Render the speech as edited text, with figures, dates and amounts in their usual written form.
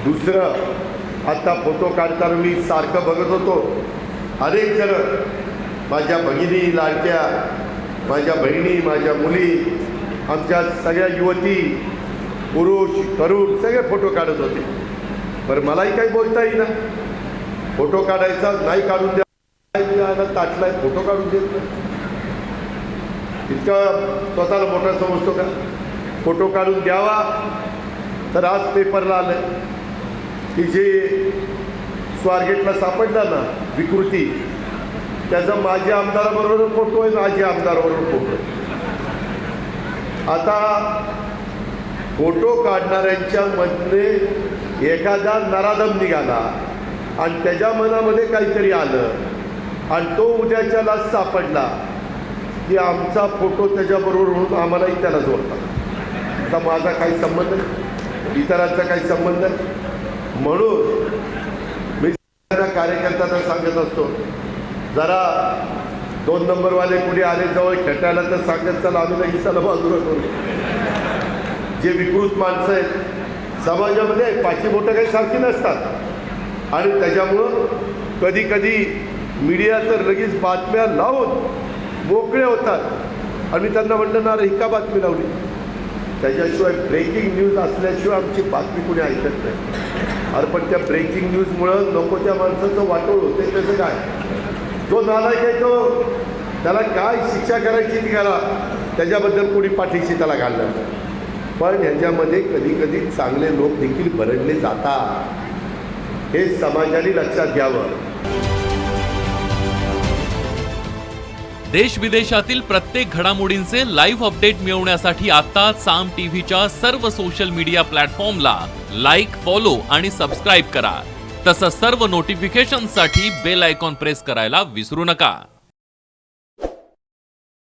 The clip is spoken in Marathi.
दुसरं, आता फोटो काढताना मी सारखं बघत होतो, अनेक जण माझ्या भगिनी लाडक्या, माझ्या बहिणी, माझ्या मुली, आमच्या सगळ्या युवती, पुरुष तरुण सगळे फोटो काढत होते. पण मलाही काही बोलता येईना. फोटो काढायचा नाही, काढून द्या, ताटलाय फोटो काढून देत नाही. इतका स्वतःला मोठा समजतो का? फोटो काढून द्यावा. तर आज पेपरला आलं की जे स्वारगेटला सापडला ना विकृती, त्याचा माझ्या आमदाराबरोबर फोटो आहे, माझ्या आमदाराबरोबर फोटो आहे. आता फोटो काढणाऱ्यांच्या मधले एखादा नराधम निघाला आणि त्याच्या मनामध्ये काहीतरी आलं आणि तो उद्याच्याला सापडला की आमचा फोटो त्याच्याबरोबर म्हणून आम्हालाही त्याला जोडतात. आता माझा काही संबंध नाही, इतरांचा काही संबंध नाही. म्हणून मी कार्यकर्त्यांना सांगत असतो, जरा 2 नंबरवाले कुठे आले जवळ खेटायला तर सांगत चला आम्ही नाही चला बाजूला करू. जे विकृत माणसं आहेत समाजामध्ये, पाची बोटं काही सारखी नसतात आणि त्याच्यामुळं कधी कधी मीडिया तर लगेच बातम्या लावून मोकळे होतात आणि त्यांना म्हटलं ना, ही का बातमी लावली? त्याच्याशिवाय ब्रेकिंग न्यूज असल्याशिवाय आमची बातमी कुणी ऐकत नाही. अरे पण त्या ब्रेकिंग न्यूजमुळं नको त्या माणसाचं वाटोळ होते. त्याचं काय? जो नालायक आहे तो, त्याला काय शिक्षा करायची ती करा, त्याच्याबद्दल कोणी पाठीशी त्याला घालणार. पण ह्याच्यामध्ये कधी कधी चांगले लोक देखील भरडले जातात, हे समाजाने लक्षात घ्यावं. देश विदेशातील प्रत्येक घडामोडींचे लाईव्ह अपडेट मिळवण्यासाठी आता साम टीव्हीच्या सर्व सोशल मीडिया प्लॅटफॉर्मला लाईक, फॉलो आणि सबस्क्राईब करा. तसंच सर्व नोटिफिकेशनसाठी बेल आयकॉन प्रेस करायला विसरू नका.